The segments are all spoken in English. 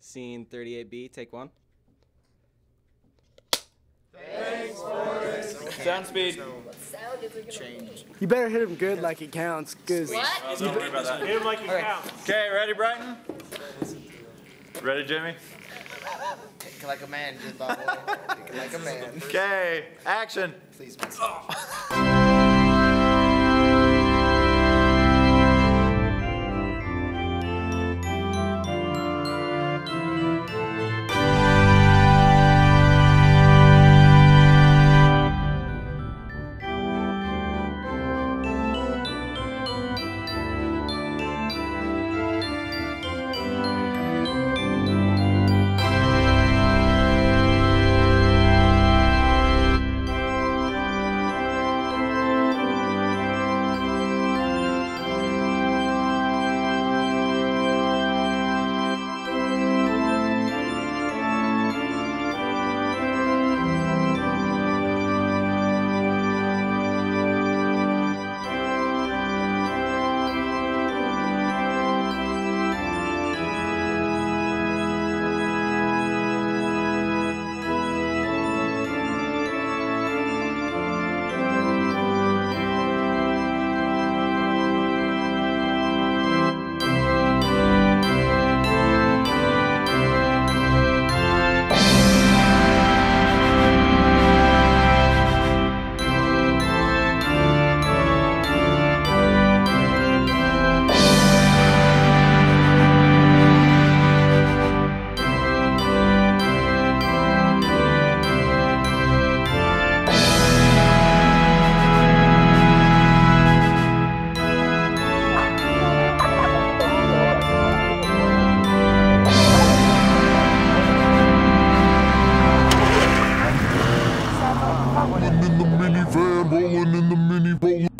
Scene 38B, take one. Thanks, boys. Sound speed. You better hit him good like it counts, cause What? Don't worry about that. Hit him like it counts. Okay, ready, Brighton? Ready, Jimmy? Think like a man, just Bob. Think like a man. Okay, action. Please, miss.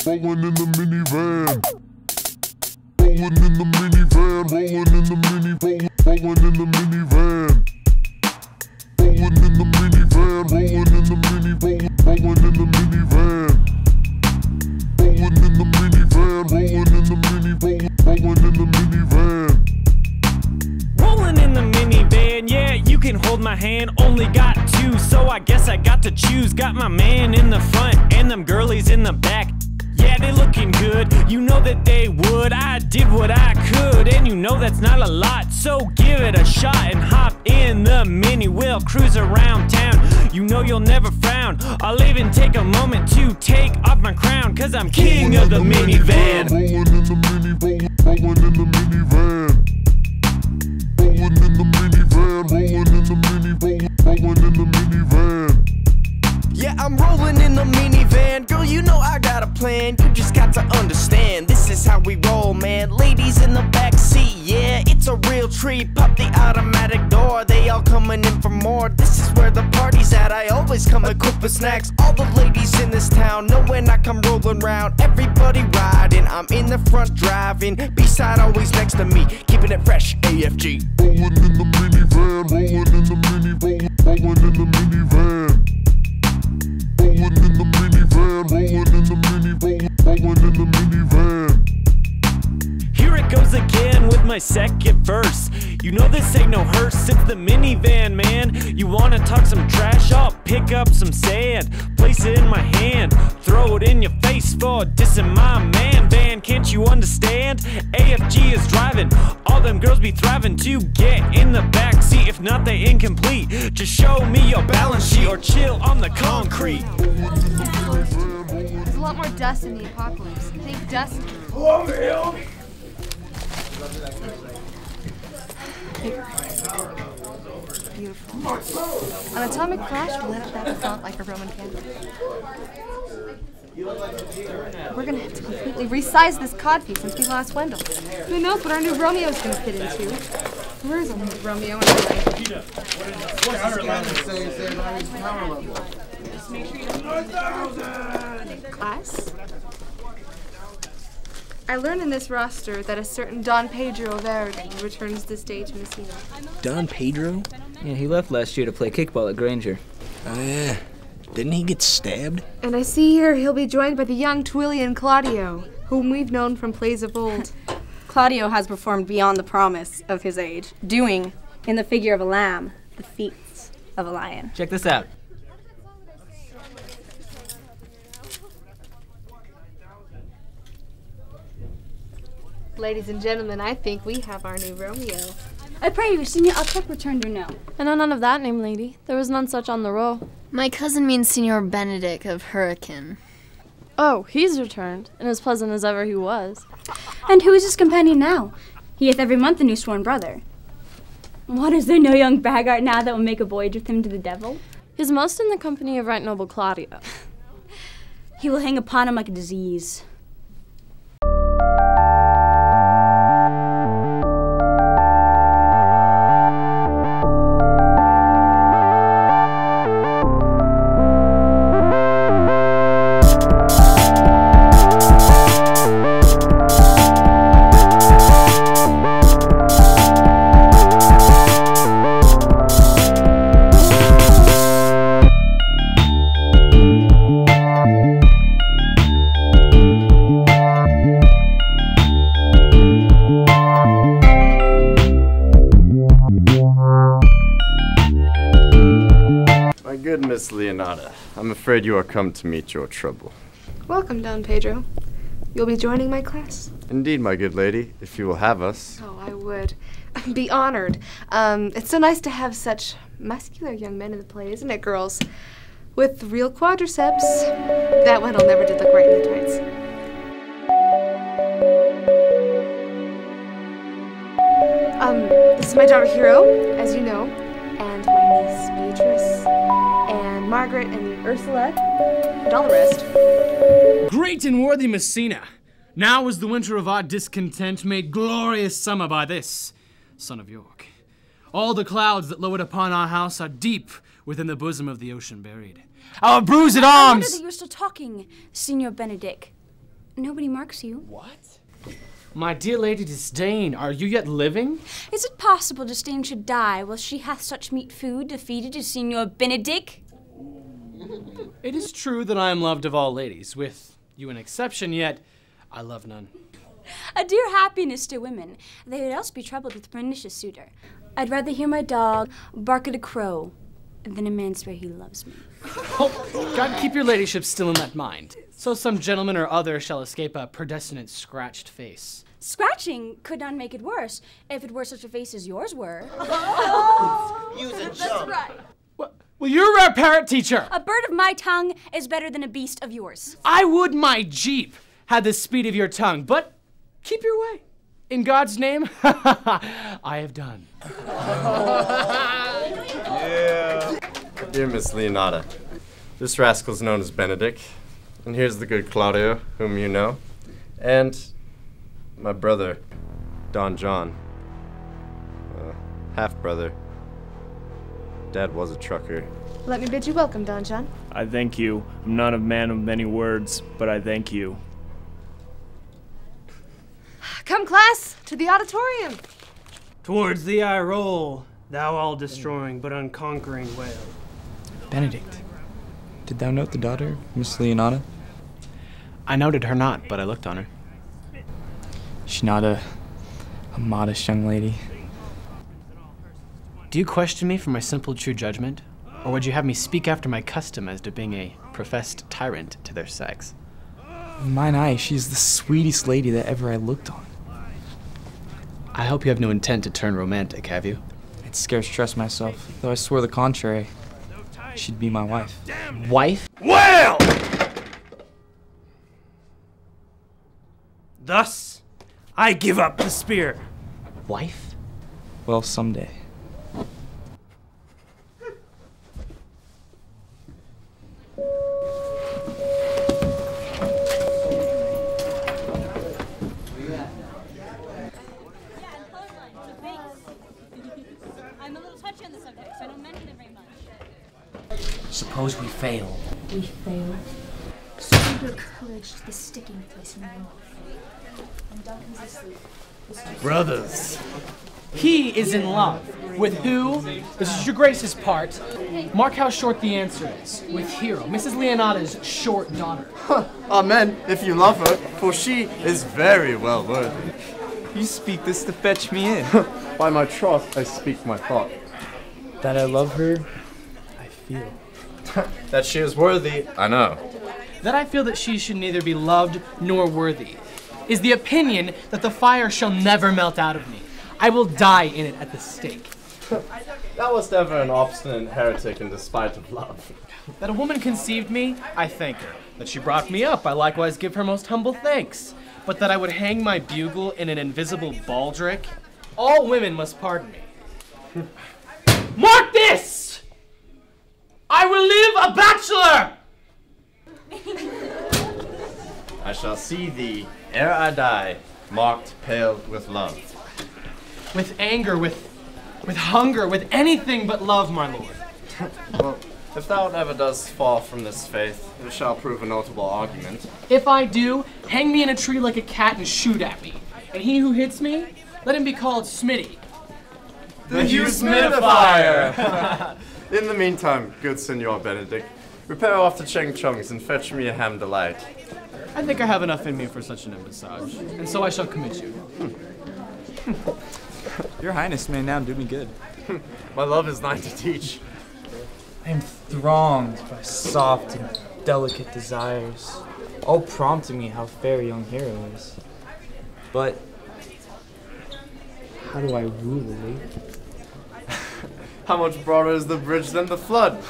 rolling in the minivan. Rolling in the minivan, rolling in the minivan, rolling in the minivan. Rolling in the minivan, rolling in the minivan, rolling in the minivan. Rolling in the minivan, rolling in the minivan, rolling in the minivan. Rolling in the minivan, yeah, you can hold my hand. Only got two, so I guess I got to choose. Got my man in the front and them girlies in the back. Yeah, they looking good, you know that they would. I did what I could, and you know that's not a lot. So give it a shot and hop in the mini. We'll cruise around town, you know you'll never frown. I'll even take a moment to take off my crown, cause I'm king of the minivan. Rolling in the minivan, rolling in the minivan. Rolling in the minivan, rolling in the minivan, rolling in the minivan. Yeah, I'm rolling in the minivan. Girl, you know I got a plan. You just got to understand, this is how we roll, man. Ladies in the back seat, yeah, it's a real treat. Pop the automatic door, they all coming in for more. This is where the party's at. I always come equipped with snacks. All the ladies in this town know when I come rolling round. Everybody riding, I'm in the front driving. B-side always next to me, keeping it fresh, AFG. Rolling in the minivan, rolling in the minivan, rolling in the minivan. Rolling in the minivan, rolling in the minivan, rolling in the minivan. Here it goes again with my second verse. You know this ain't no hearse, it's the minivan, man. You wanna talk some trash? I'll pick up some sand, place it in my hand, throw it in your face for dissing my man. Van, can't you understand? AFG is driving, all them girls be thriving to get in the back seat. If not, they incomplete. Just show me your balance sheet or chill on the concrete. There's a lot more dust in the apocalypse. Think dust. Beautiful. An atomic flash will lit up that font like a Roman candle. We're gonna have to completely resize this codpiece since we lost Wendell. Who knows what our new Romeo's gonna fit into? Where is our new Romeo anyway? Class? I learned in this roster that a certain Don Pedro Verden returns the stage Messina. Don Pedro? Yeah, he left last year to play kickball at Granger. Oh, yeah. Didn't he get stabbed? And I see here he'll be joined by the young Twillian Claudio, whom we've known from plays of old. Claudio has performed beyond the promise of his age, doing in the figure of a lamb, the feet of a lion. Check this out. Ladies and gentlemen, I think we have our new Romeo. I pray you, Senior Upchuck returned or no? I know none of that name, lady. There was none such on the roll. My cousin means Senor Benedict of Hurricane. Oh, he's returned, and as pleasant as ever he was. And who is his companion now? He hath every month a new sworn brother. What, is there no young braggart now that will make a voyage with him to the devil? He's most in the company of right noble Claudia. He will hang upon him like a disease. Miss Leonata, I'm afraid you are come to meet your trouble. Welcome, Don Pedro. You'll be joining my class? Indeed, my good lady, if you will have us. Oh, I would. Be honored. It's so nice to have such muscular young men in the play, isn't it, girls? With real quadriceps. That one'll never did look right in the tights. This is my daughter Hero, as you know, and my niece Beatrice, and Margaret, and Ursula, and all the rest. Great and worthy Messina, now is the winter of our discontent made glorious summer by this, son of York. All the clouds that lowered upon our house are deep within the bosom of the ocean buried. Our bruised arms! I wonder that you're still talking, Signor Benedict. Nobody marks you. What? My dear Lady Disdain, are you yet living? Is it possible Disdain should die while she hath such meat food defeated to Signor Benedict? It is true that I am loved of all ladies, with you an exception, yet I love none. A dear happiness to women. They would else be troubled with pernicious suitor. I'd rather hear my dog bark at a crow than a man swear he loves me. Oh, God keep your ladyship still in that mind, so some gentleman or other shall escape a predestinate scratched face. Scratching could not make it worse, if it were such a face as yours were. Use a jump. Right. Well, you're a parrot teacher. A bird of my tongue is better than a beast of yours. I would my Jeep had the speed of your tongue, but keep your way. In God's name, I have done. Yeah. Dear Miss Leonata, this rascal's known as Benedict, and here's the good Claudio, whom you know, and my brother, Don John, half-brother. Dad was a trucker. Let me bid you welcome, Don John. I thank you. I'm not a man of many words, but I thank you. Come, class, to the auditorium. Towards thee I roll, thou all-destroying but unconquering whale. Benedict, did thou note the daughter, Miss Leonata? I noted her not, but I looked on her. She not a modest young lady? Do you question me for my simple true judgment? Or would you have me speak after my custom as to being a professed tyrant to their sex? In mine eye, she's the sweetest lady that ever I looked on. I hope you have no intent to turn romantic, have you? I'd scarce trust myself, though I swore the contrary. She'd be my wife. Wife? Well! Thus, I give up the spear. Wife? Well, someday. Suppose we fail. We fail. Strip your courage to the sticking place in the wall. And Duncan's asleep. Brothers, he is in love. With who? This is your Grace's part. Mark how short the answer is. With Hero, Mrs. Leonata's short daughter. Amen, if you love her, for she is very well worthy. You speak this to fetch me in. By my troth, I speak my thought. That I love her, I feel. That she is worthy, I know. That I feel that she should neither be loved nor worthy is the opinion that the fire shall never melt out of me. I will die in it at the stake. Thou wast ever an obstinate heretic in despite of love. That a woman conceived me, I thank her. That she brought me up, I likewise give her most humble thanks. But that I would hang my bugle in an invisible baldric, all women must pardon me. Mark this! I will live a bachelor! I shall see thee, ere I die, marked pale with love. With anger, with hunger, with anything but love, my lord. Well, if thou ever dost fall from this faith, it shall prove a notable argument. If I do, hang me in a tree like a cat and shoot at me. And he who hits me, let him be called Smitty. The Humidifier! In the meantime, good Senor Benedict, repair off to Cheng Chung's and fetch me a ham delight. I think I have enough in me for such an embassage, and so I shall commit you. Your Highness may now do me good. My love is thine to teach. I am thronged by soft and delicate desires, all prompting me how fair a young hero is. But how do I woo the lady? How much broader is the bridge than the flood?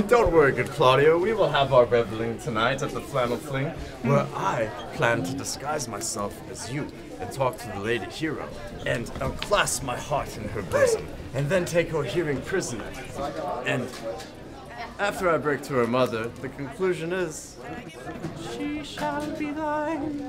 Don't worry, good Claudio. We will have our reveling tonight at the Flannel Fling, where I plan to disguise myself as you and talk to the lady hero, and unclasp my heart in her bosom, and then take her hearing prisoner. And after I break to her mother, the conclusion is, she shall be thine.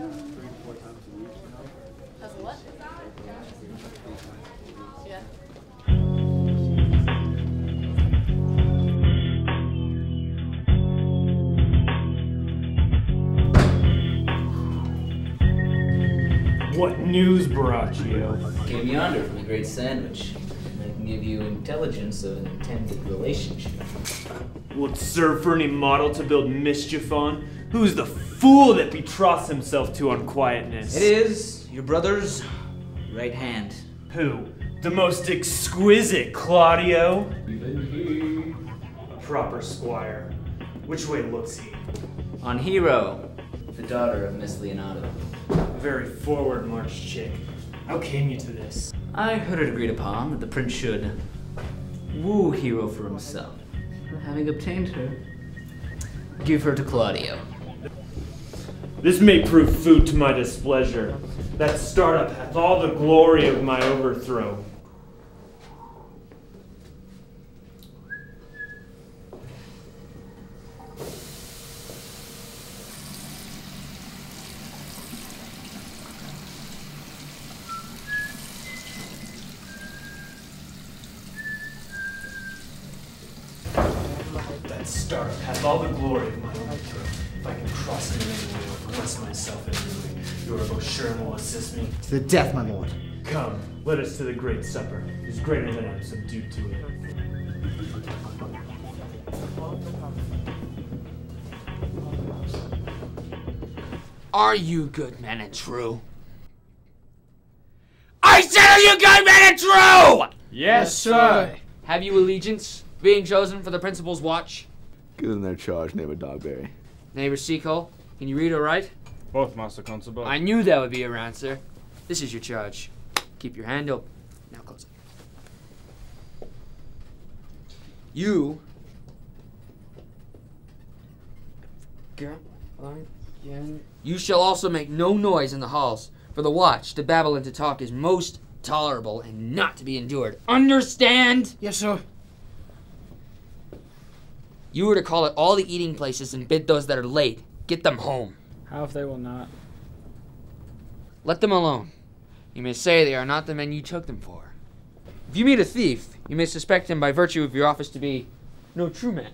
What news, Baraccio? Came yonder from the Great Sandwich. I can give you intelligence of an intended relationship. Will it serve for any model to build mischief on? Who's the fool that betroughs himself to unquietness? It is your brother's right hand. Who? The most exquisite Claudio? Even he. A proper squire. Which way looks he? On Hero, the daughter of Miss Leonardo. A very forward march chick. How came you to this? I heard it agreed upon that the prince should woo Hero for himself. Having obtained her, give her to Claudio. This may prove food to my displeasure. That startup hath all the glory of my overthrow. That startup hath all the glory of my overthrow. If I can cross him in any way or bless myself in any way, your Beaucherne will assist me. To the death, my lord. Come, let us to the great supper. It is greater than I am subdued to it. Are you good men and true? I said, are you good men and true? Yes, sir. Have you allegiance, being chosen for the principal's watch? Give them their charge, neighbor Dogberry. Neighbor Seacole, can you read or write? Both, Master Constable. I knew that would be your answer. This is your charge. Keep your hand open. Now close it. You... You shall also make no noise in the halls, for the watch to babble and to talk is most tolerable and not to be endured. Understand? Yes, sir. You were to call at all the eating places and bid those that are late, get them home. How if they will not? Let them alone. You may say they are not the men you took them for. If you meet a thief, you may suspect him by virtue of your office to be no true man.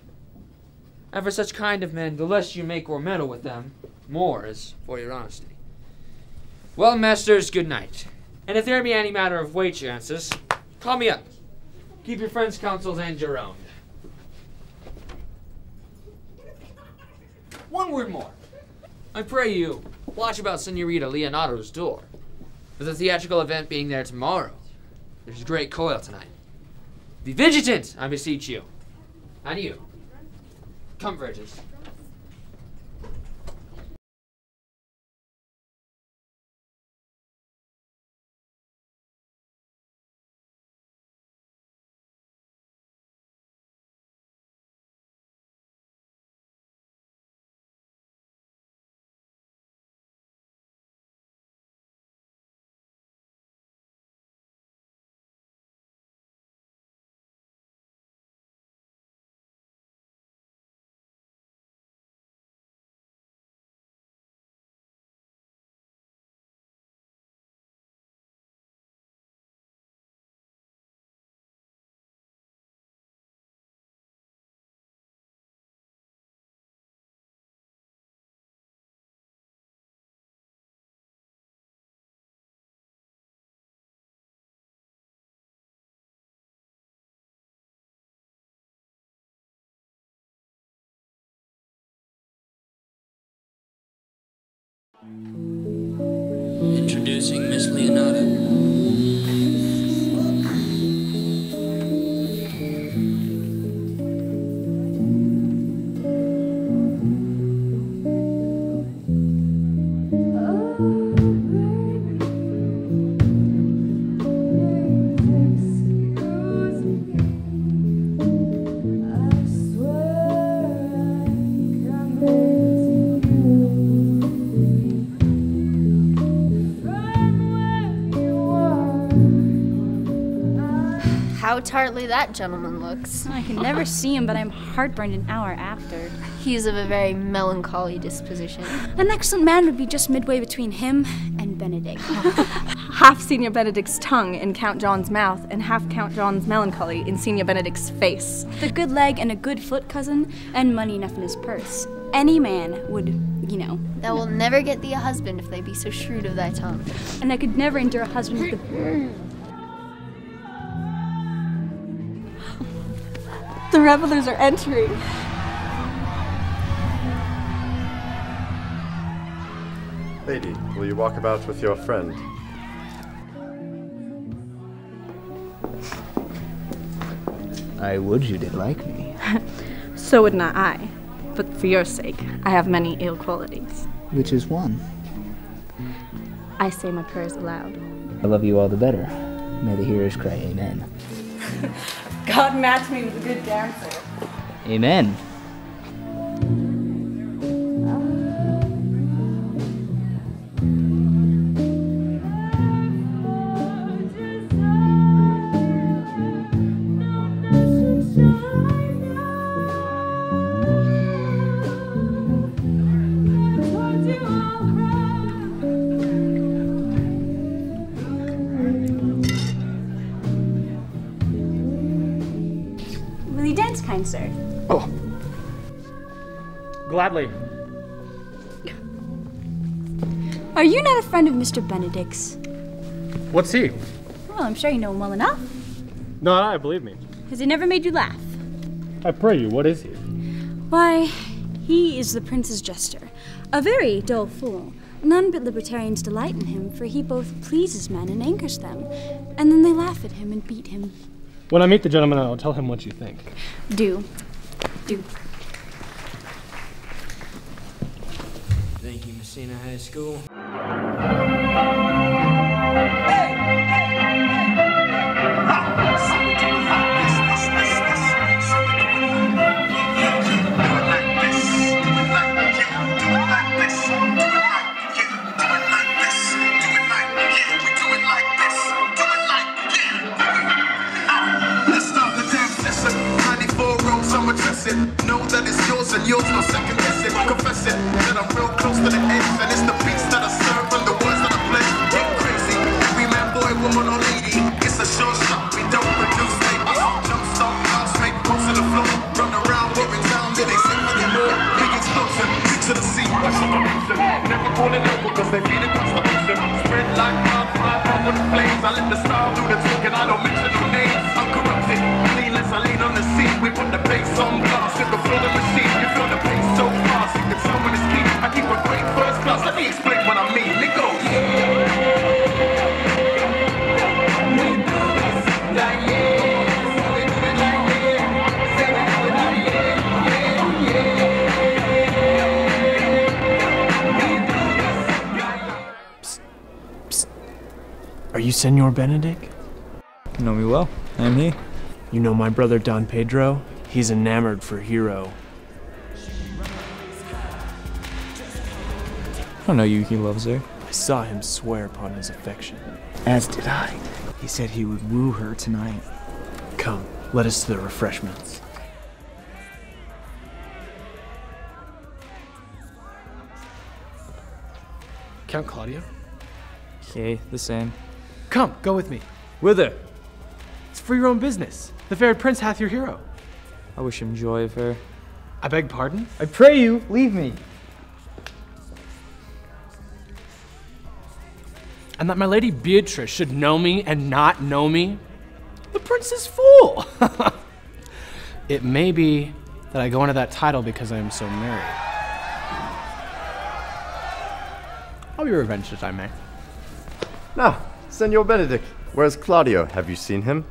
And for such kind of men, the less you make or meddle with them, more is for your honesty. Well, masters, good night. And if there be any matter of way chances, call me up. Keep your friends' counsels and your own. One word more. I pray you, watch about Senorita Leonardo's door. with the theatrical event being there tomorrow. There's great coil tonight. Be vigilant, I beseech you. And you. Come, virgins. Introducing Miss Leonardo. How tartly that gentleman looks. I can never see him, but I'm heartburned an hour after. He's of a very melancholy disposition. An excellent man would be just midway between him and Benedict. Half Senior Benedict's tongue in Count John's mouth, and half Count John's melancholy in Senior Benedict's face. With a good leg and a good foot, cousin, and money enough in his purse. Any man would, you know. Thou will never get thee a husband if they be so shrewd of thy tongue. And I could never endure a husband with the... The revelers are entering. Lady, will you walk about with your friend? I would you did like me. So would not I. But for your sake, I have many ill qualities. Which is one? I say my prayers aloud. I love you all the better. May the hearers cry amen. God match me with a good dancer. Amen. Will you dance, kind sir? Oh. Gladly. Are you not a friend of Mr. Benedict's? What's he? Well, I'm sure you know him well enough. No, I believe me. Has he never made you laugh? I pray you, what is he? Why, he is the prince's jester. A very dull fool. None but libertarians delight in him, for he both pleases men and angers them. And then they laugh at him and beat him. When I meet the gentleman, I'll tell him what you think. Do. Thank you, Messina High School. Know that it's yours and yours, no second guessing. Confess it, that I'm real close to the edge. And it's the beats that I serve and the words that I play. Get crazy, every man, boy, woman, or lady. It's a sure shot, we don't produce babies. Jumpstart, house, make most of the floor. Run around, working down, then they sing for the more. Big explosion, big to the sea. Never calling over because they feed it constellation. Spread like wildfire, run with the flames. I let the style do the talking, I don't mention no names. I'm corrupted, leanless, I lean on the seat. We put the bass on blast, if I feel the machine. You feel the pace so fast, you can tell when it's key. I keep a great first class, let me explain what I mean. Nigga, yeah. you Senor Benedict? You know me well. I am he. You know my brother Don Pedro? He's enamored for Hero. I know you, he loves her. I saw him swear upon his affection. As did I. He said he would woo her tonight. Come, let us to the refreshments. Count Claudio? Okay, the same. Come, go with me. Whither? It's for your own business. The fair prince hath your hero. I wish him joy of her. I beg pardon? I pray you, leave me. And that my lady Beatrice should know me and not know me? The prince is fool! It may be that I go into that title because I am so merry. I'll be revenged as I may. Now, Senor Benedict, where's Claudio? Have you seen him?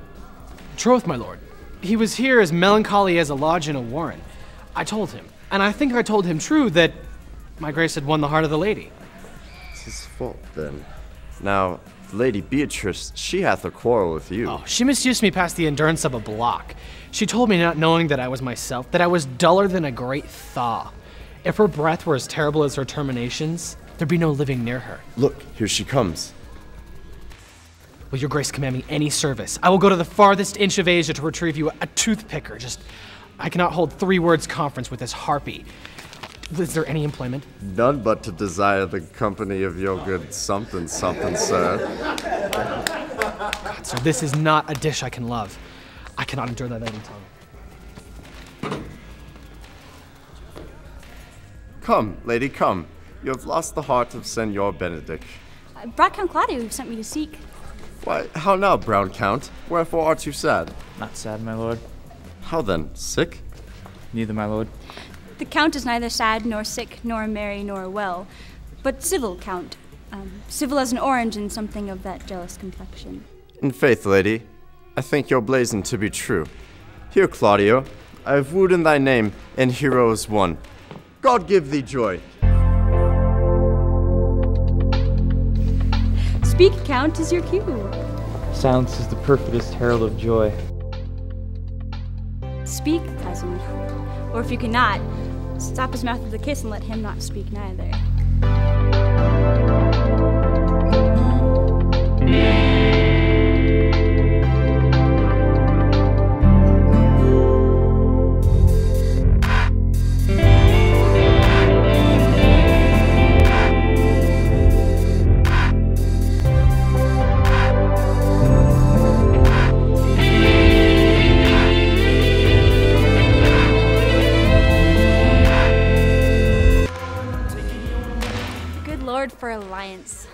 Troth, my lord. He was here as melancholy as a lodge in a warren. I told him, and I think I told him true, that my grace had won the heart of the lady. It's his fault, then. Now, Lady Beatrice, she hath a quarrel with you. Oh, she misused me past the endurance of a block. She told me, not knowing that I was myself, that I was duller than a great thaw. If her breath were as terrible as her terminations, there'd be no living near her. Look, here she comes. Will your grace command me any service? I will go to the farthest inch of Asia to retrieve you a toothpicker. I cannot hold 3 words conference with this harpy. Is there any employment? None but to desire the company of your good something, sir. God, sir, this is not a dish I can love. I cannot endure that any tongue. Come, lady, come. You have lost the heart of Senor Benedict. I brought Count Claudio, who sent me to seek. Why, how now, brown count? Wherefore art you sad? Not sad, my lord. How then, sick? Neither, my lord. The Count is neither sad, nor sick, nor merry, nor well, but civil, Count. Civil as an orange and something of that jealous complexion. In faith, lady, I think your blazon to be true. Here, Claudio, I have wooed in thy name, and hero is won. God give thee joy. Speak, Count, is your cue. Silence is the perfectest herald of joy. Speak, cousin. Or if you cannot, stop his mouth with a kiss and let him not speak neither. For alliance.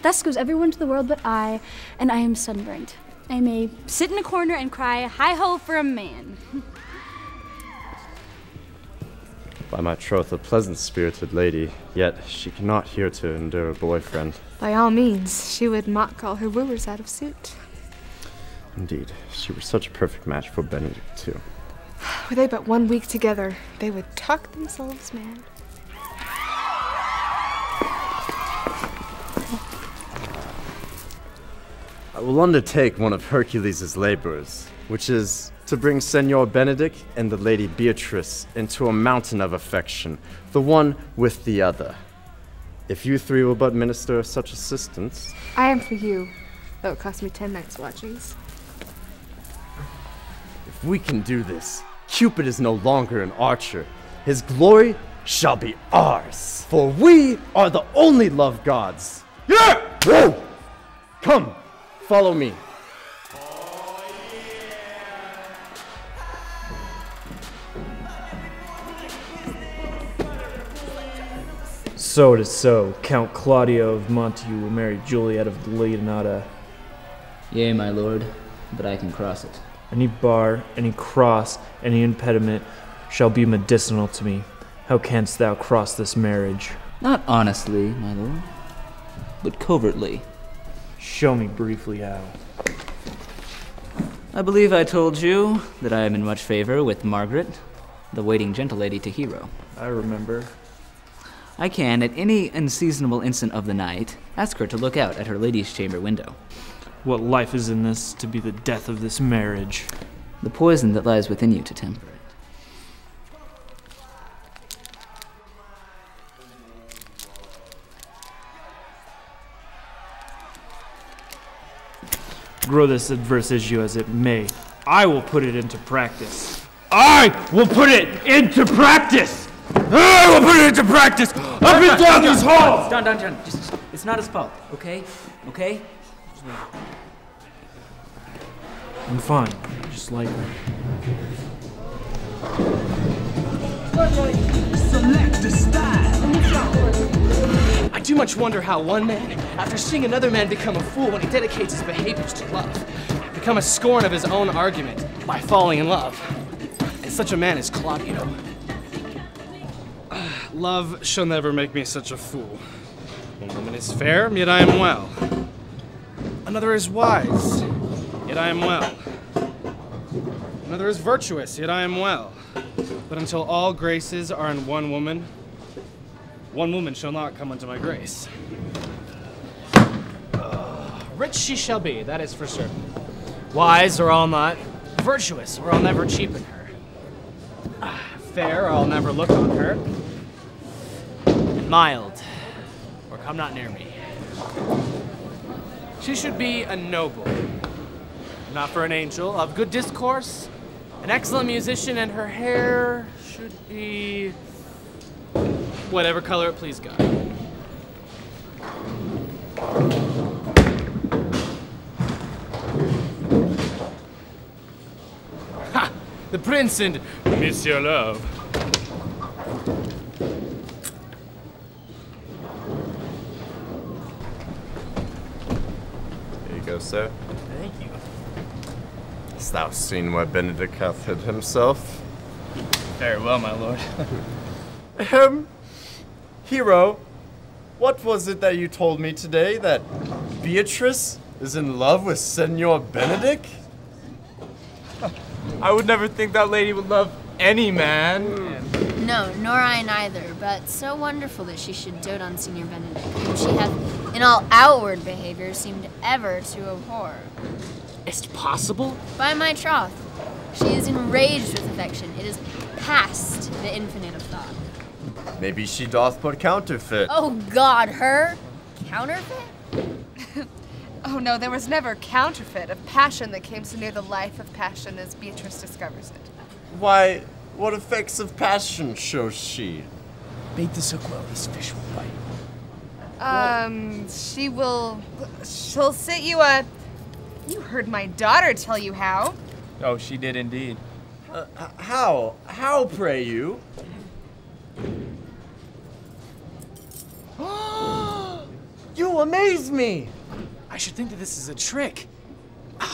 Thus goes everyone to the world but I, and I am sunburnt. I may sit in a corner and cry, hi-ho for a man. By my troth, a pleasant-spirited lady, yet she cannot here to endure a boyfriend. By all means, she would mock all her wooers out of suit. Indeed, she were such a perfect match for Benedict, too. Were they but 1 week together, they would talk themselves mad. I will undertake one of Hercules' labors, which is to bring Senor Benedict and the Lady Beatrice into a mountain of affection, the one with the other. If you 3 will but minister such assistance... I am for you, though it cost me 10 nights' watchings. If we can do this, Cupid is no longer an archer. His glory shall be ours, for we are the only love gods. Yeah! Whoa! Come! Follow me. So it is so. Count Claudio of Montague will marry Juliet of Leonata. Yea, my lord, but I can cross it. Any bar, any cross, any impediment shall be medicinal to me. How canst thou cross this marriage? Not honestly, my lord, but covertly. Show me briefly how. I believe I told you that I am in much favor with Margaret, the waiting gentle lady to Hero. I remember. I can, at any unseasonable instant of the night, ask her to look out at her lady's chamber window. What life is in this to be the death of this marriage? The poison that lies within you to temper it. Grow this adverse issue as it may, I will put it into practice. I will put it into practice! I will put it into practice! Up and down these halls! John. Just, it's not his fault, okay? Okay? I'm fine, just like her. Select a style. I do much wonder how one man, after seeing another man become a fool when he dedicates his behaviors to love, become a scorn of his own argument by falling in love. And such a man is Claudio. Love shall never make me such a fool. One woman is fair, yet I am well. Another is wise, yet I am well. Another is virtuous, yet I am well. But until all graces are in one woman shall not come unto my grace. Rich she shall be, that is for certain. Wise, or I'll not. Virtuous, or I'll never cheapen her. Fair, or I'll never look on her. And mild, or come not near me. She should be a noble, not for an angel, of good discourse, an excellent musician, and her hair should be whatever color it please God. Ha! The prince and Monsieur Love. Here you go, sir. Thank you. Hast thou seen where Benedict hath hid himself? Very well, my lord. Hero, what was it that you told me today? That Beatrice is in love with Senor Benedict? I would never think that lady would love any man. No, nor I neither, but so wonderful that she should dote on Senor Benedict, whom she hath in all outward behavior seemed ever to abhor. Is't possible? By my troth, she is enraged with affection. It is past the infinite of thought. Maybe she doth but counterfeit. Oh God, her? Counterfeit? Oh no, there was never counterfeit of passion that came so near the life of passion as Beatrice discovers it. Why, what effects of passion shows she? Bait the hook well, this fish will bite. She'll sit you a... You heard my daughter tell you how. Oh, she did indeed. How? How, pray you? You amaze me! I should think that this is a trick.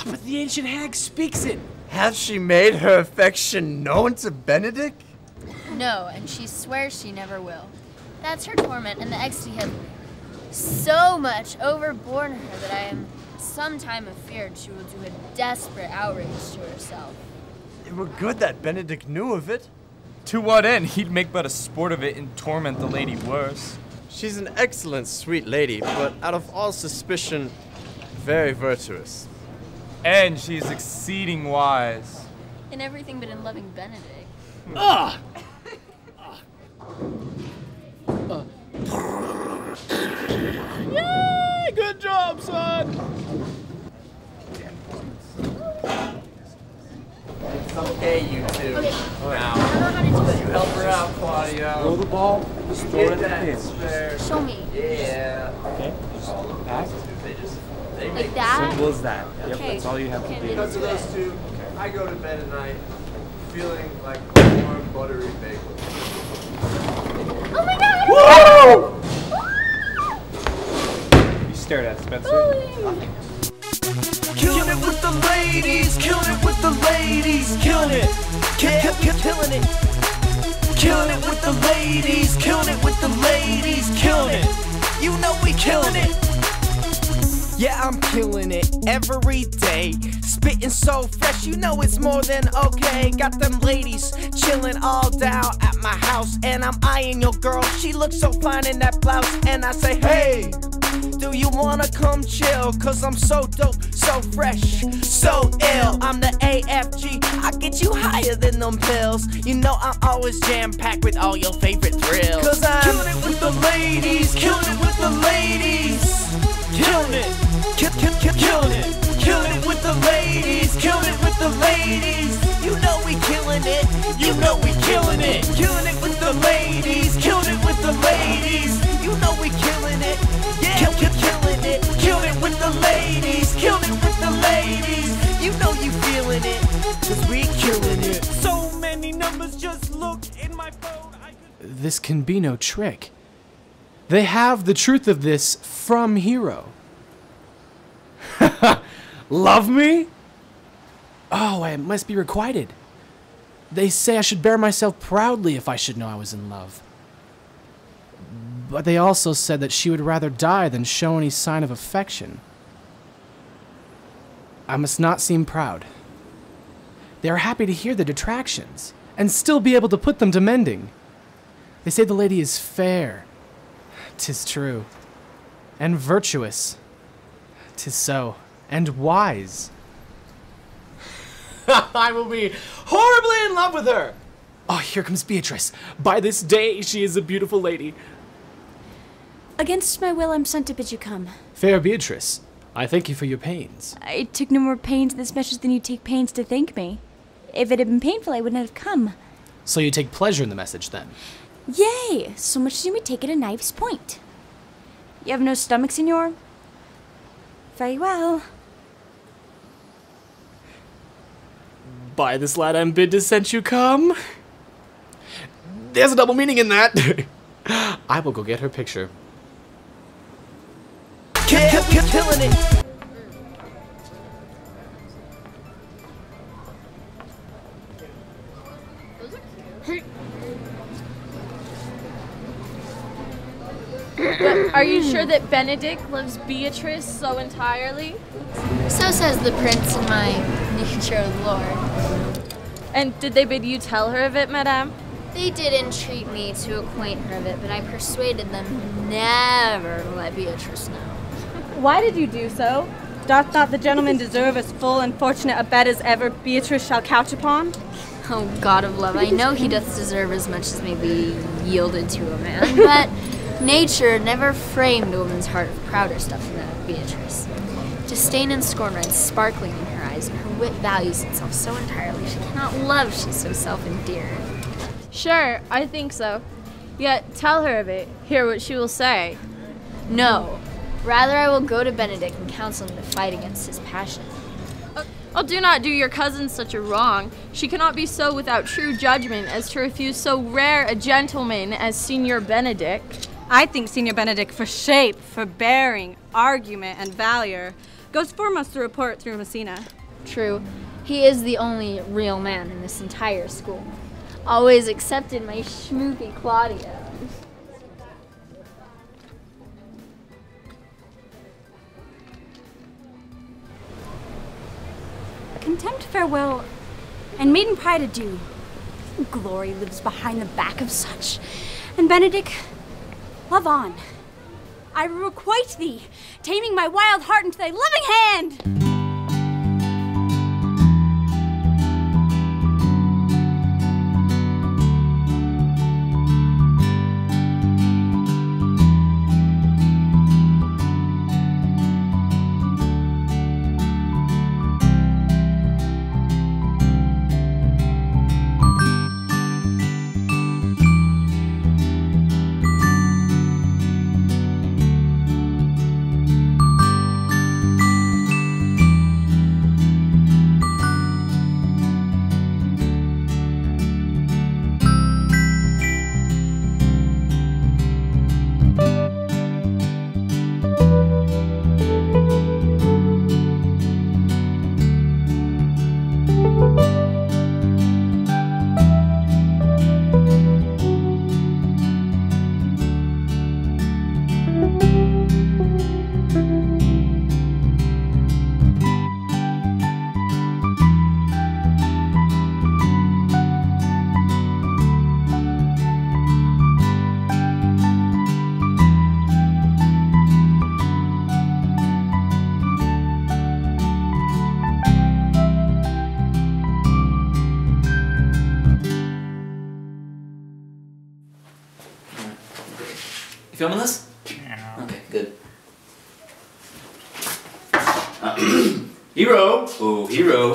But the ancient hag speaks it. Hath she made her affection known to Benedict? No, and she swears she never will. That's her torment, and the ecstasy have so much overborne her that I am sometime afeard she will do a desperate outrage to herself. It were good that Benedict knew of it. To what end? He'd make but a sport of it and torment the lady worse. She's an excellent, sweet lady, but out of all suspicion, very virtuous. And she's exceeding wise. In everything but in loving Benedict. Ah! Yay! Good job, son! It's okay, you two. Okay. Now, I don't know how to do it. you help her out, Claudio. Roll the ball, just throw it at the pin. Show me. Yeah. Okay, just pass. They Like that? Simple as that. Yep, Okay. that's all you have to Okay, do. Because of those two, I go to bed at night feeling like a warm, buttery bagel. Oh my God! Whoa! You stared at Spencer. Killing it with the ladies, killing it with the ladies, killing it, killing it, killing it with the ladies, killing it with the ladies, killing it. You know we killing it. Yeah, I'm killing it every day. Spitting so fresh, you know it's more than okay. Got them ladies chilling all down at my house, and I'm eyeing your girl. She looks so fine in that blouse, and I say, hey, do you wanna come chill? Cause I'm so dope, so fresh, so ill. I'm the AFG, I get you higher than them pills. You know I'm always jam-packed with all your favorite thrills. Cause I'm killing it with the ladies, killing it with the ladies. Killing it, killing it, killing it with the ladies, killing it with the ladies. You know we killing it, you know we killing it. Killing it with the ladies, killing it with the ladies. You know we killing it, yeah, killing it. Killing it with the ladies, killing it with the ladies. You know you feeling it, cause we killing it. So many numbers, just look in my phone. This can be no trick. They have the truth of this from Hero. Love me? Oh, I must be requited. They say I should bear myself proudly if I should know I was in love. But they also said that she would rather die than show any sign of affection. I must not seem proud. They are happy to hear the detractions, and still be able to put them to mending. They say the lady is fair. 'Tis true. And virtuous. 'Tis so. And wise. I will be horribly in love with her! Oh, here comes Beatrice. By this day, she is a beautiful lady. Against my will, I'm sent to bid you come. Fair Beatrice, I thank you for your pains. I took no more pains in this message than you take pains to thank me. If it had been painful, I would not have come. So you take pleasure in the message, then? Yea, so much as you may take it a knife's point. You have no stomach, senor? Very well. By this lad I'm bid to send you come. There's a double meaning in that. I will go get her picture. Killing it. But are you sure that Benedict loves Beatrice so entirely? So says the prince in my betrothed lord. And did they bid you tell her of it, madame? They did entreat me to acquaint her of it, but I persuaded them never to let Beatrice know. Why did you do so? Doth not the gentleman deserve as full and fortunate a bed as ever Beatrice shall couch upon? Oh, God of love, I know he doth deserve as much as may be yielded to a man, but nature never framed a woman's heart of prouder stuff than that of Beatrice. Disdain and scorn ride sparkling in her eyes, and her wit values itself so entirely she cannot love, she's so self-endeared. Sure, I think so. Yet tell her of it, hear what she will say. No, rather I will go to Benedict and counsel him to fight against his passion. Oh, do not do your cousin such a wrong. She cannot be so without true judgment as to refuse so rare a gentleman as Signor Benedict. I think Signor Benedict, for shape, for bearing, argument, and valor, goes foremost to report through Messina. True. He is the only real man in this entire school. Always accepted my schmoopy Claudia. Contempt farewell, and maiden pride adieu. Glory lives behind the back of such. And Benedict, love on. I will requite thee, taming my wild heart into thy loving hand. filming this? Yeah. Okay, good. Hero! Oh, hero.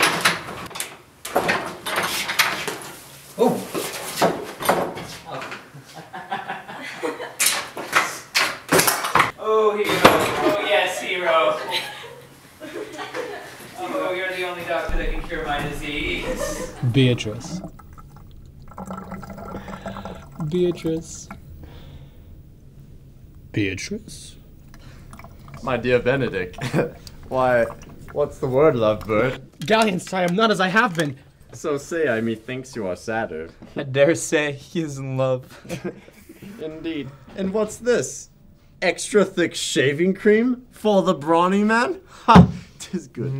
Oh! Oh, hero. Oh, yes, hero. Oh, you're the only doctor that can cure my disease. Beatrice. Beatrice. Beatrice? My dear Benedict. Why, what's the word, lovebird? Galleons, I am not as I have been. So say I methinks you are sadder. I dare say he is in love. Indeed. And what's this? Extra thick shaving cream for the brawny man? Ha! 'Tis good.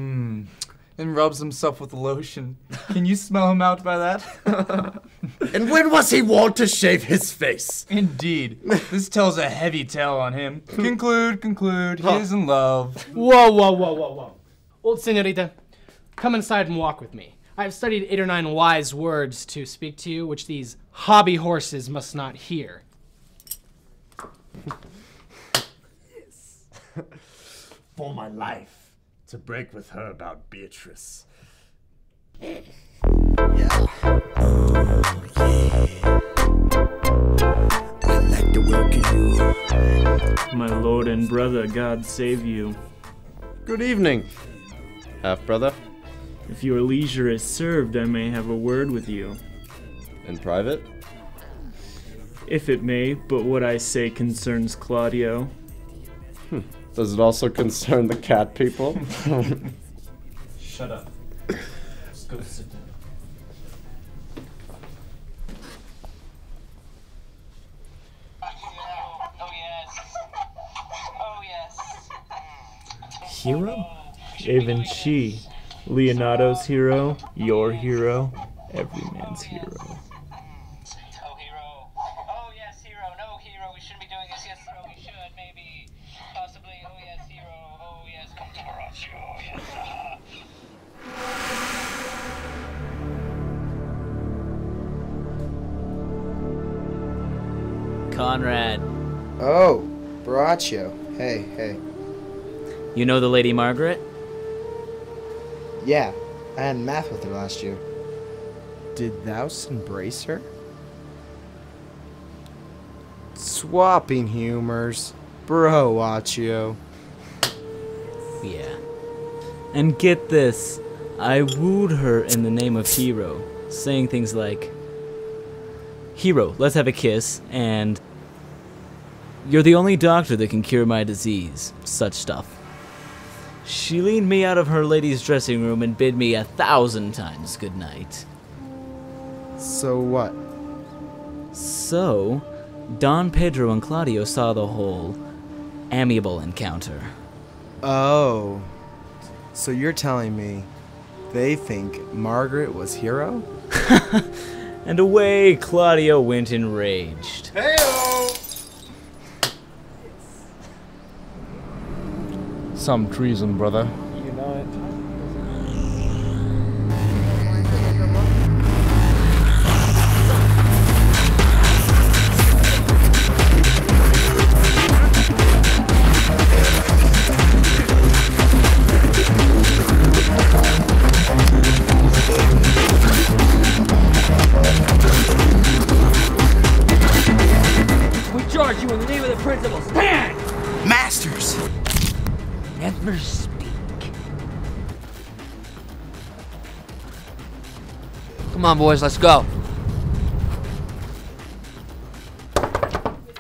And rubs himself with lotion. Can you smell him out by that? And when was he wont to shave his face? Indeed. This tells a heavy tale on him. Conclude. He is in love. Whoa. Old senorita, come inside and walk with me. I have studied 8 or 9 wise words to speak to you, which these hobby horses must not hear. For my life, to break with her about Beatrice. My lord and brother, God save you. Good evening, half-brother. If your leisure is served, I may have a word with you. In private? If it may, but what I say concerns Claudio. Does it also concern the cat people? Shut up. Let's go sit down. Hero? Even she. Leonardo's hero, your hero, every man's hero. Conrad. Oh, Braccio. Hey. You know the Lady Margaret? Yeah, I had math with her last year. Did thou embrace her? Swapping humors. Braccio. Yeah. And get this, I wooed her in the name of Hero, saying things like, Hero, let's have a kiss, and you're the only doctor that can cure my disease, such stuff. She leaned me out of her lady's dressing room and bid me 1,000 times good night. So what? So, Don Pedro and Claudio saw the whole amiable encounter. Oh, so you're telling me they think Margaret was Hero? And away Claudio went enraged. Hey-o! Some treason, brother. You know it. We charge you in the name of the principal. Stand! Masters! Never speak. Come on, boys, let's go.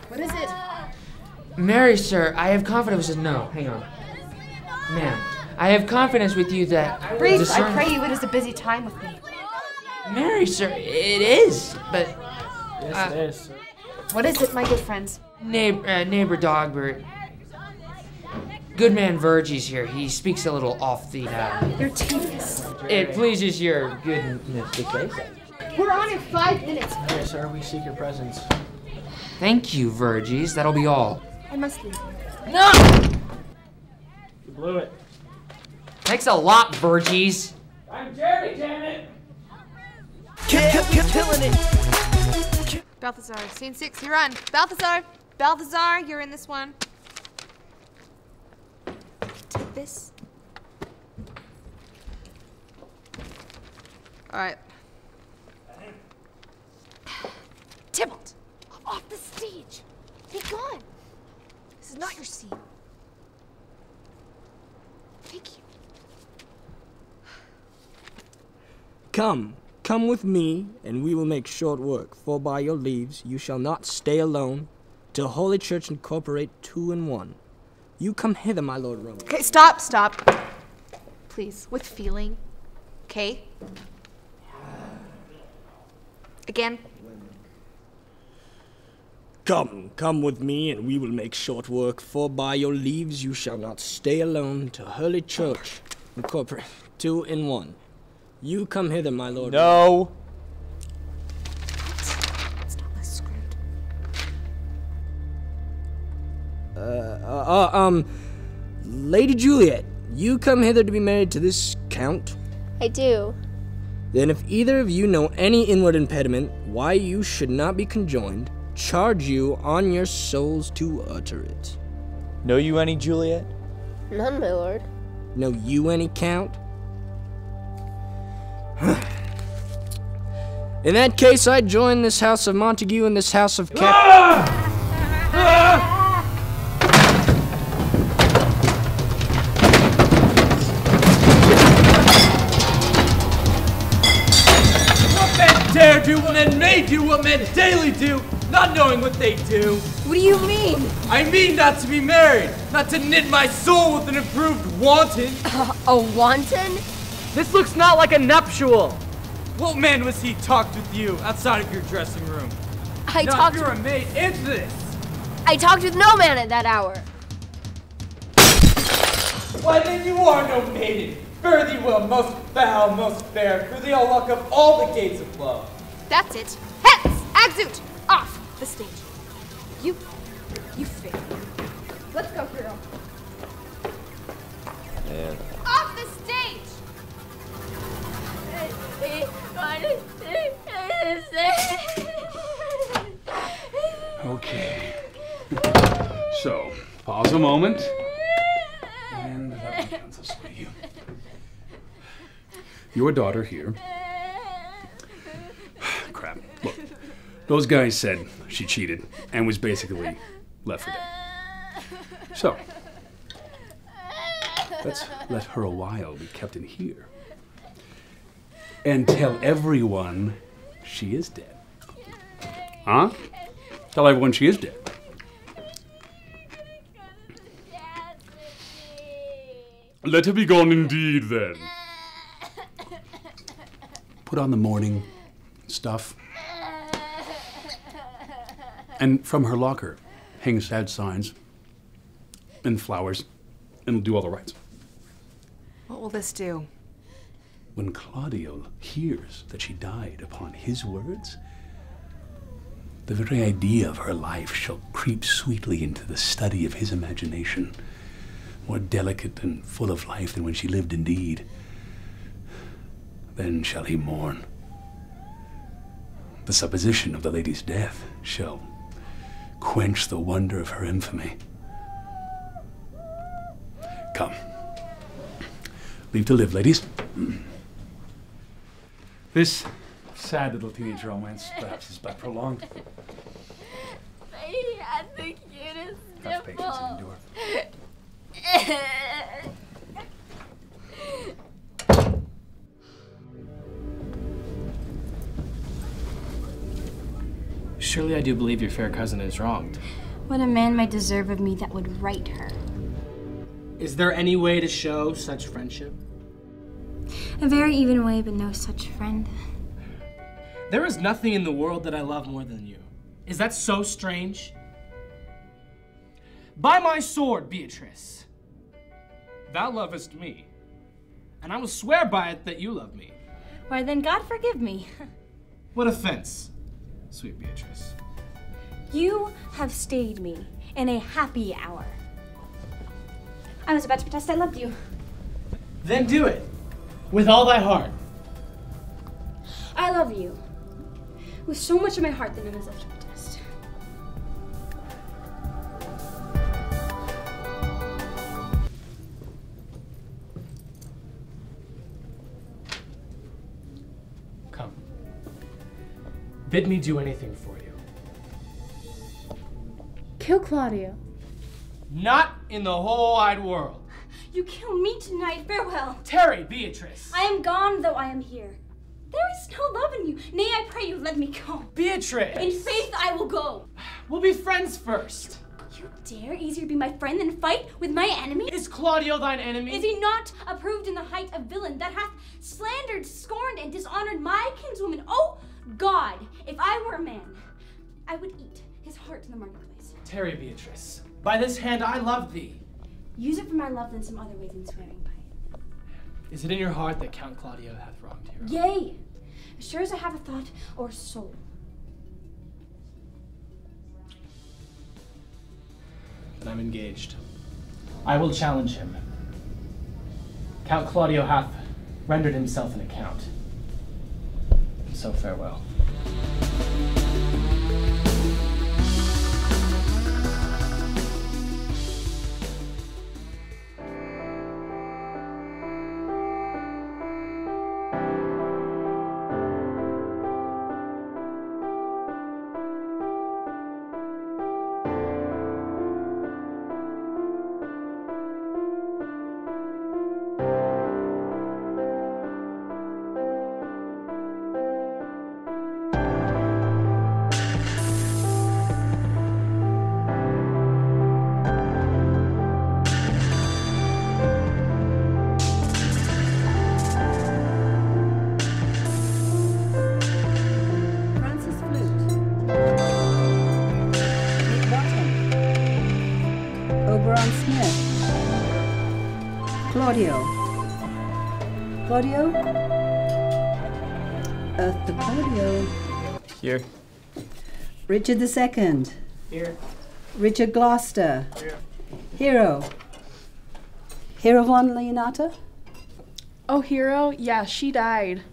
What is it? Mary, sir, I have confidence. No, hang on. Ma'am, I have confidence with you that... Brief, I pray you, it is a busy time with me. Mary, sir, it is, but... Yes, it is, sir. What is it, my good friends? Neighbor Dogbert. Good man Virgie's here. He speaks a little off the... You're tedious. It pleases your goodness to say so. We're on in 5 minutes. Yes, sir, we seek your presence. Thank you, Virgies. That'll be all. I must leave. No! You blew it. Thanks a lot, Virgies. I'm Jerry, damn it! Killing it. Balthazar, scene 6, you're on. Balthazar! Balthazar, you're in this one. Take this. All right. Tybalt, off the stage. Be gone. This is not your scene. Thank you. Come with me, and we will make short work, for by your leaves you shall not stay alone, till Holy Church incorporate 2 in 1. You come hither, my Lord Roman. Okay, stop. Please, with feeling. Okay? Again. Come with me, and we will make short work, for by your leaves you shall not stay alone, till Holy Church incorporate 2 in 1. You come hither, my Lord. No. That's not the script. Lady Juliet, you come hither to be married to this Count? I do. Then if either of you know any inward impediment why you should not be conjoined, charge you on your souls to utter it. Know you any, Juliet? None, my lord. Know you any, Count? In that case, I join this house of Montague and this house of Cap. What men dare do, what men may do, what men daily do, not knowing what they do. What do you mean? I mean not to be married, not to knit my soul with an approved wanton. A wanton? This looks not like a nuptial. What man was he talked with you outside of your dressing room? I now, talked if you're a maid, answer this. I talked with no man at that hour. Why then you are no maiden. Fare thee well, most foul, most fair, for thee I'll lock up all the gates of love. That's it. Hence, exit, off the stage. You fail. Let's go, girl. Man. Off the stage. Okay. So, pause a moment. And let me count this for you. Your daughter here. Crap. Look, those guys said she cheated and was basically left for dead. So, let's let her a while be kept in here. And tell everyone she is dead. Huh? Tell everyone she is dead. Let her be gone indeed, then. Put on the mourning stuff. And from her locker, hang sad signs and flowers, and do all the rites. What will this do? When Claudio hears that she died upon his words, the very idea of her life shall creep sweetly into the study of his imagination, more delicate and full of life than when she lived indeed. Then shall he mourn. The supposition of the lady's death shall quench the wonder of her infamy. Come. Leave to live, ladies. This sad little teenage romance perhaps is but prolonged. He had the cutest Have patience and endure. Surely I do believe your fair cousin is wronged. What a man might deserve of me that would right her. Is there any way to show such friendship? A very even way, but no such friend. There is nothing in the world that I love more than you. Is that so strange? By my sword, Beatrice, thou lovest me, and I will swear by it that you love me. Why then, God forgive me. What offense, sweet Beatrice? You have stayed me in a happy hour. I was about to protest I loved you. Then do it, with all thy heart. I love you with so much of my heart that none is left to protest. Bid me do anything for you. Kill Claudio. Not in the whole wide world. You kill me tonight, farewell. Tarry, Beatrice. I am gone, though I am here. There is no love in you. Nay, I pray you, let me go. Beatrice! In faith, I will go. We'll be friends first. You dare easier be my friend than fight with my enemy? Is Claudio thine enemy? Is he not approved in the height of villain that hath slandered, scorned, and dishonored my kinswoman? Oh, God, if I were a man, I would eat his heart in the marketplace. Tarry, Beatrice. By this hand I love thee. Use it for my love than some other ways in swearing by it. Is it in your heart that Count Claudio hath wronged Hero? Yea, as sure as I have a thought or soul. Then I'm engaged. I will challenge him. Count Claudio hath rendered himself an account. So farewell. Claudio? The Claudio. Here. Richard II. Here. Richard Gloucester. Here. Hero. Hero von Leonata? Oh, Hero? Yeah, she died.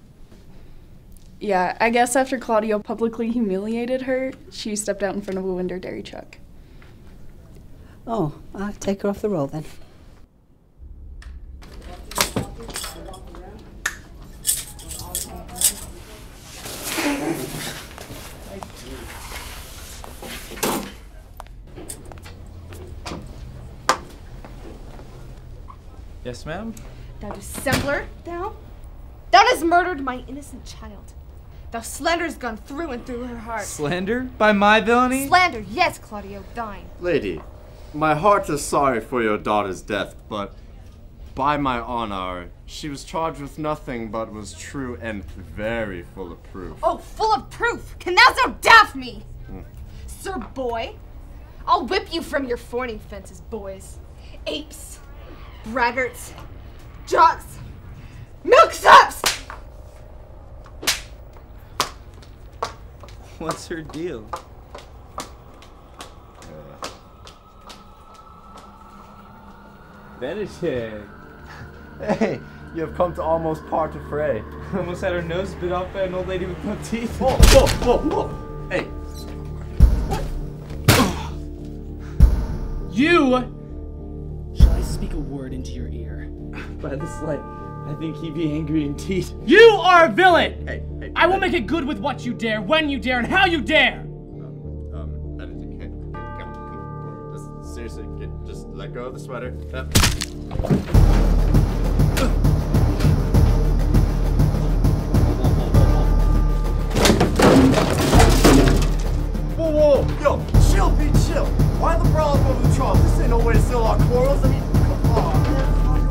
Yeah, I guess after Claudio publicly humiliated her, she stepped out in front of a Winder dairy truck. Oh, I'll take her off the roll then. Yes, ma'am? Thou dissembler, thou hast murdered my innocent child. Thou slander's gone through and through her heart. Slander? By my villainy? Slander, yes, Claudio, thine. Lady, my heart is sorry for your daughter's death, but by my honor, she was charged with nothing but was true and very full of proof. Oh, full of proof! Can thou so daff me? Sir boy, I'll whip you from your forning fences, boys. Apes, braggarts, jocks, milksops! What's her deal? Benedict. Hey, you have come to almost part the fray. Almost had her nose bit off by an old lady with no teeth. Whoa, whoa, whoa, whoa. Hey. You! Shall I speak a word into your ear? By this light, I think he'd be angry indeed. You are a villain! Hey. I will make it good with what you dare, when you dare, and how you dare! Benedict, come. Seriously, just let go of the sweater. Whoa, yo, chill, be chill. Why the problem over the trough? This ain't no way to settle our quarrels. I mean, come on, man.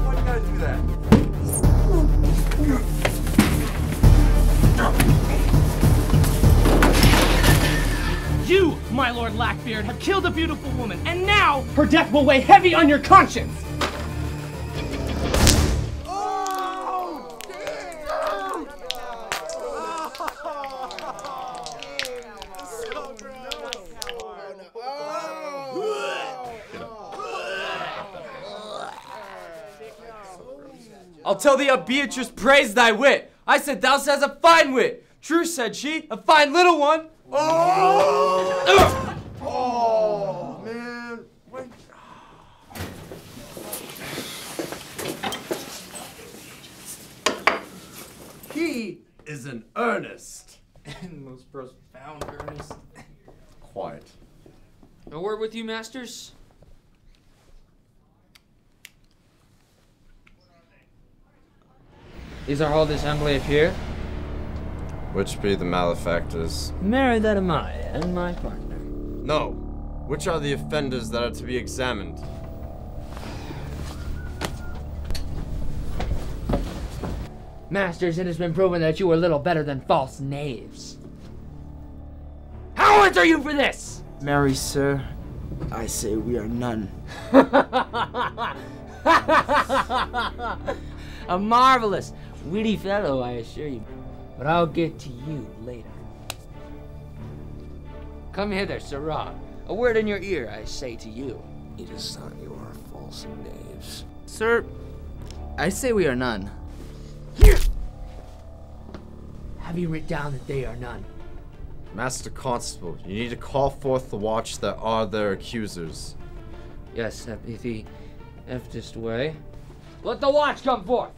Why you gotta do that? You, my Lord Lackbeard, have killed a beautiful woman, and now her death will weigh heavy on your conscience! I'll tell thee how Beatrice praised thy wit. I said thou hast a fine wit. True, said she, a fine little one. Oh! Oh, man. Wait. He is in earnest. and most profound earnest. Quiet. A word with you, masters? Is our whole assembly up here? Which be the malefactors? Marry that am I, and my partner. No. Which are the offenders that are to be examined? Masters, it has been proven that you are little better than false knaves. How answer you for this? Marry, sir, I say we are none. A marvelous, witty fellow, I assure you. But I'll get to you later. Come hither, sirrah. A word in your ear, I say to you. It is not you are false knaves. Sir, I say we are none. Here! Have you writ down that they are none? Master Constable, you need to call forth the watch that are their accusers. Yes, that be the eftest way. Let the watch come forth!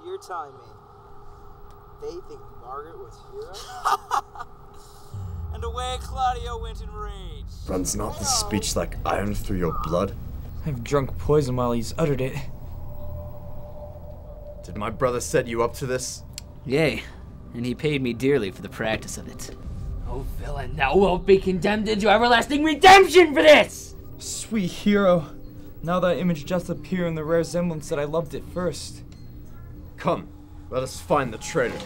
You're telling me they think Margaret was hero? And away Claudio went in rage. Runs not this speech like iron through your blood? I've drunk poison while he's uttered it. Did my brother set you up to this? Yea, and he paid me dearly for the practice of it. Oh, villain, thou wilt be condemned into everlasting redemption for this! Sweet hero, now thy image doth appear in the rare semblance that I loved at first. Come, let us find the traitor.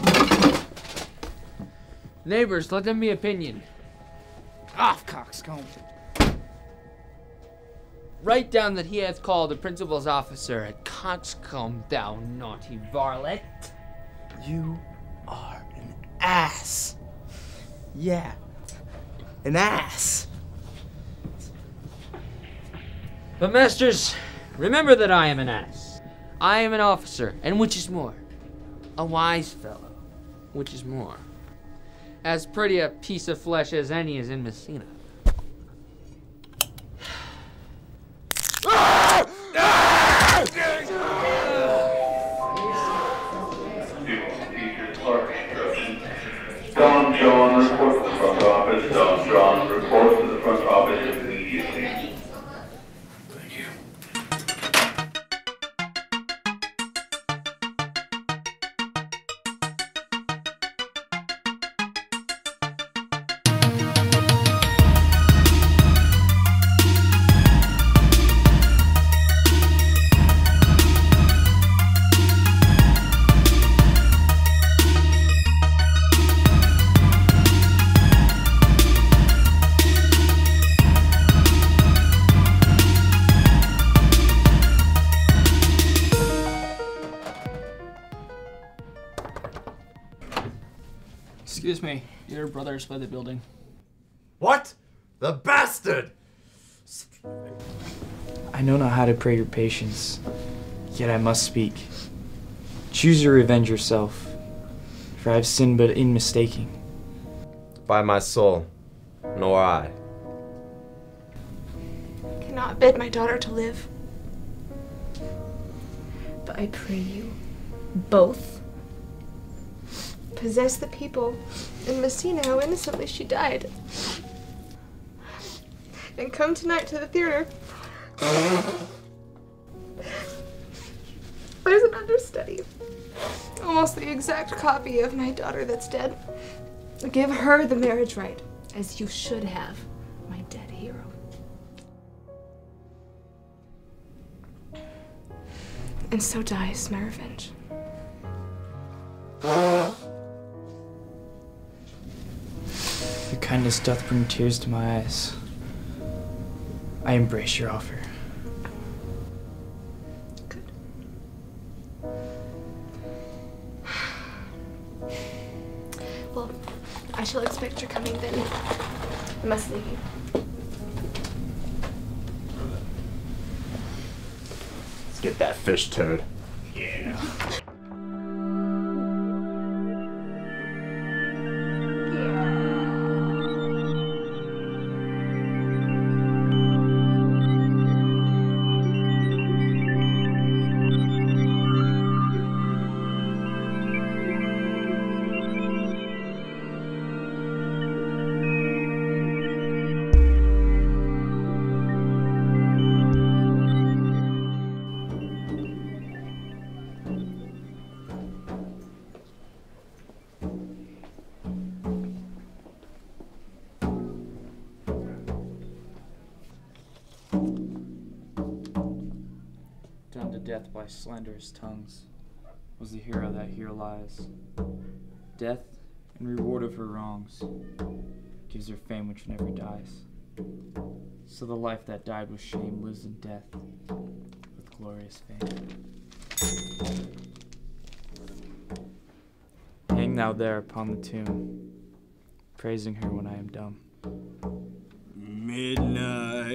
Neighbors, let them be opinion. Off, coxcomb. Write down that he hath called the principal's officer a coxcomb, thou naughty varlet. You are an ass. Yeah, an ass. But masters, remember that I am an ass. I am an officer, and which is more, a wise fellow, which is more. As pretty a piece of flesh as any is in Messina. Don John, report to the front office. Don John, report to the front office immediately. Excuse me, your brother's by the building. What? The bastard! I know not how to pray your patience, yet I must speak. Choose to revenge yourself, for I have sinned but in mistaking. By my soul, nor I. Cannot bid my daughter to live. But I pray you, both, possess the people in Messina how innocently she died. And come tonight to the theater. There's an understudy. Almost the exact copy of my daughter that's dead. Give her the marriage right, as you should have, my dead hero. And so dies my revenge. Your kindness doth bring tears to my eyes. I embrace your offer. Good. shall expect your coming then. I must leave you. Let's get that fish toad. Yeah. Done to death by slanderous tongues was the hero that here lies. Death, in reward of her wrongs, gives her fame which never dies. So the life that died with shame lives in death with glorious fame. Hang thou there upon the tomb, praising her when I am dumb. Midnight,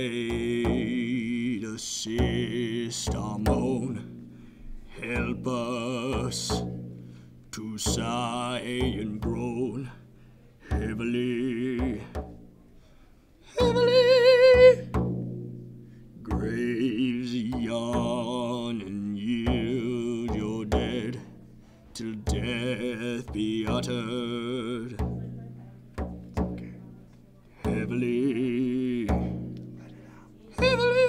assist our moan, help us to sigh and groan, heavily, heavily. Graves yawn and yield your dead, till death be uttered. Heavily, heavily,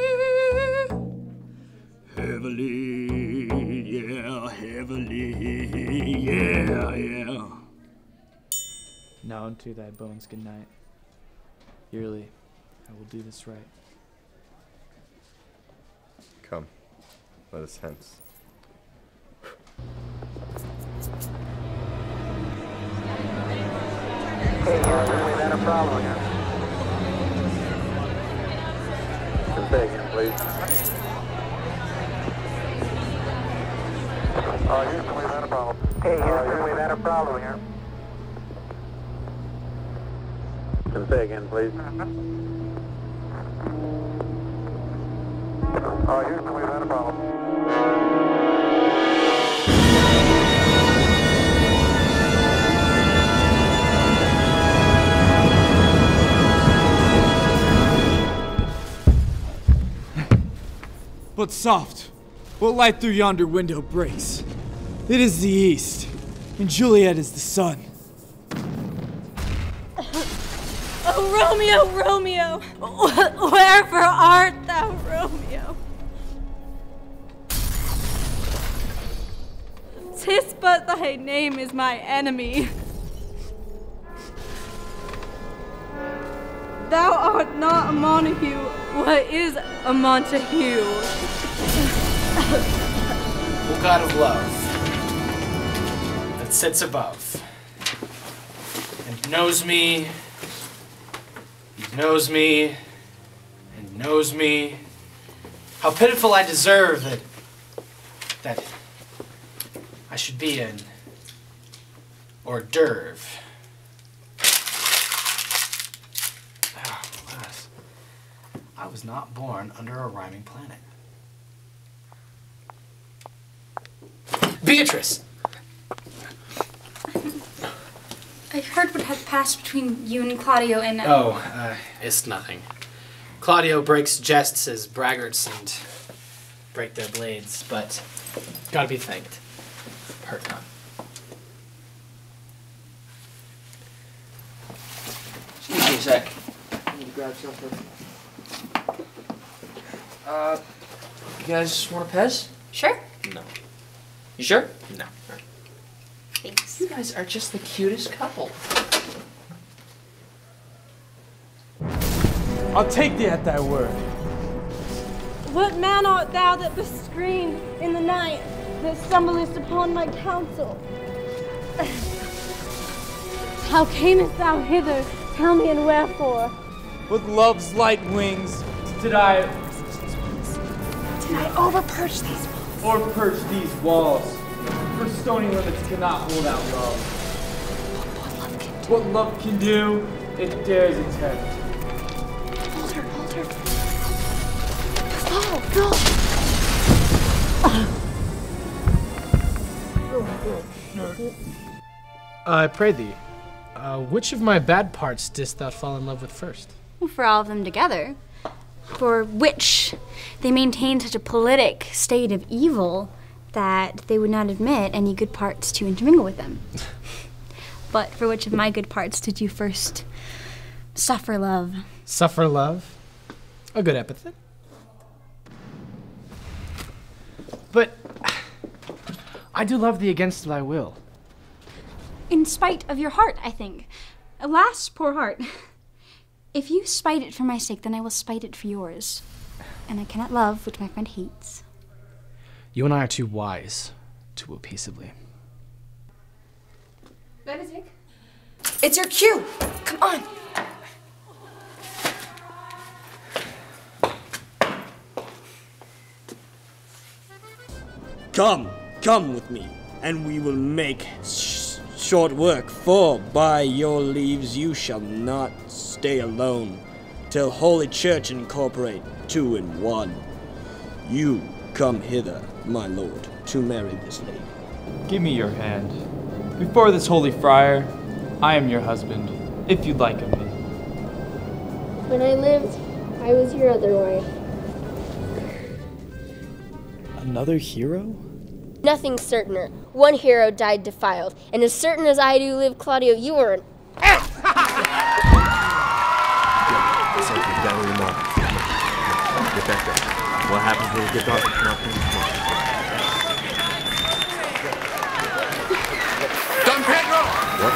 heavily, yeah, heavily, yeah. Now unto thy bones good night. Yearly, I will do this right. Come, let us hence. Hey, we've had a problem here. Say again, please. Houston, we've had a problem. Hey, Houston, we've had a problem here. Say again, please. Houston, we've had a problem. But soft, what light through yonder window breaks? It is the east, and Juliet is the sun. Oh, Romeo, Romeo, wherefore art thou, Romeo? 'Tis but thy name is my enemy. Thou art not a Montague, what is a Montague? O God of love, that sits above, and knows me, and knows me, and knows me, how pitiful I deserve that I should be an hors d'oeuvre. I was not born under a rhyming planet. Beatrice! I heard what had passed between you and Claudio and... It's nothing. Claudio breaks jests as braggarts and break their blades, but gotta be thanked. Hurt none. Excuse me a sec. I need to grab something. You guys want a Pez? Sure. No. You sure? No. Thanks. You guys are just the cutest couple. I'll take thee at thy word. What man art thou that dost scream in the night, that stumblest upon my counsel? How camest thou hither? Tell me, and wherefore? With love's light wings, did I overperch these walls? Or perch these walls? For stony limits cannot hold out love. What love can What love can do, it dares attempt. Hold her, hold her. Go, I pray thee, which of my bad parts didst thou fall in love with first? For all of them together. For which they maintained such a politic state of evil that they would not admit any good parts to intermingle with them. But for which of my good parts did you first suffer love? Suffer love? A good epithet. But I do love thee against thy will. In spite of your heart, I think. Alas, poor heart. If you spite it for my sake, then I will spite it for yours. And I cannot love which my friend hates. You and I are too wise to woo peaceably. Benedict? It's your cue! Come on! Come with me, and we will make short work, for by your leaves you shall not stay alone, till Holy Church incorporate 2 in 1. You come hither, my lord, to marry this lady. Give me your hand. Before this holy friar, I am your husband, if you'd like of me. When I lived, I was your other wife. Another hero? Nothing's certainer. One hero died defiled, and as certain as I do live, Claudio, you are an ass! It's okay, down with your mom. Get back there. What happens when you get dark? Don Pedro! What?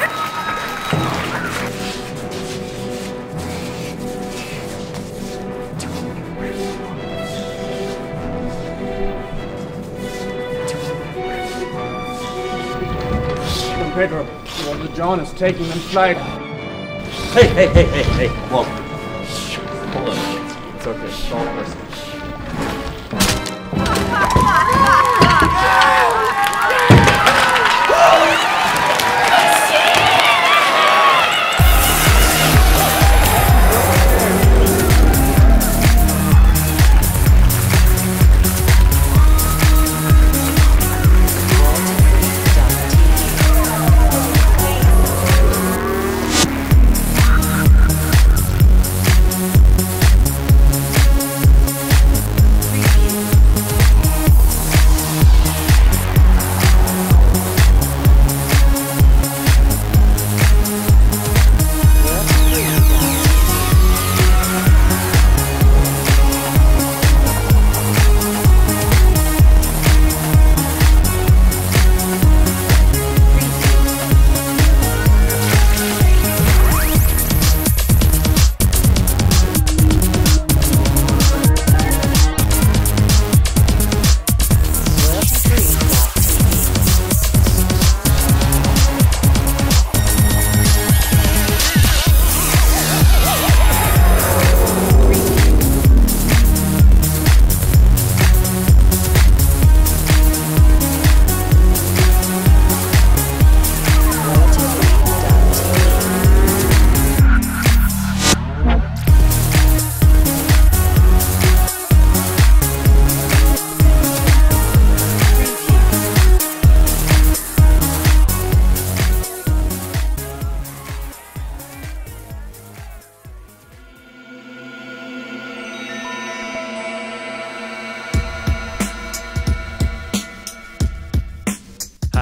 Pedro, Walter John is taking them flight. Hey, whoa. Hold on. It's okay, don't listen.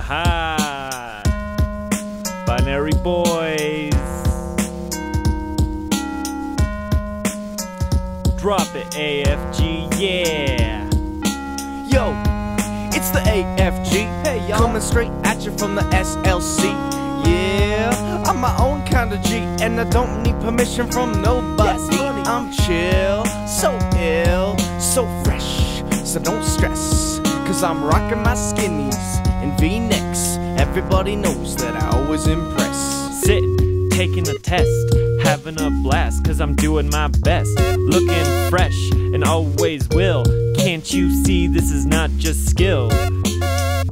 Haha! Binary boys! Drop it, AFG, yeah! Yo, it's the AFG. Hey, y'all. Coming straight at you from the SLC. Yeah, I'm my own kind of G, and I don't need permission from nobody. Yes, I'm chill, so ill, so fresh, so don't stress, cause I'm rocking my skinnies and V-necks. Everybody knows that I always impress. Sitting, taking a test, having a blast, cause I'm doing my best. Looking fresh and always will. Can't you see this is not just skill?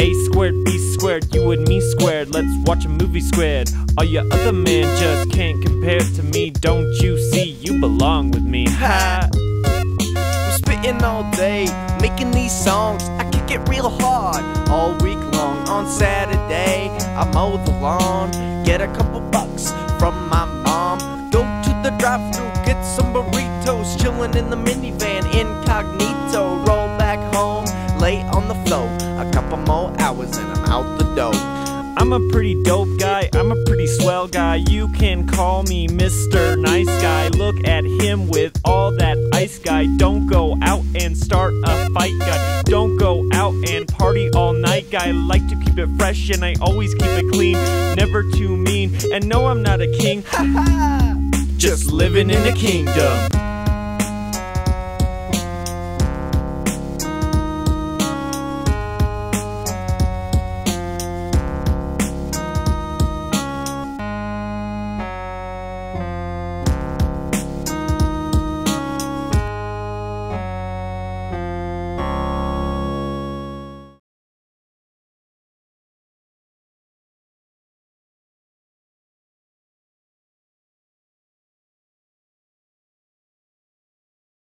A squared, B squared, squared, you and me squared. Let's watch a movie squared. All your other men just can't compare to me. Don't you see you belong with me? Ha! I'm spitting all day, making these songs. I kick it real hard all week long. On Saturday, I mow the lawn, get a couple bucks from my mom. Go to the drive-thru, get some burritos, chillin' in the minivan, incognito. Roll back home, lay on the floor, a couple more hours and I'm out the door. I'm a pretty dope guy, I'm a pretty swell guy. You can call me Mr. Nice Guy. Look at him with all that ice, guy. Don't go out and start a fight, guy. Don't go out and party all night, guy. Like to keep it fresh and I always keep it clean. Never too mean, and no, I'm not a king. Just living in a kingdom.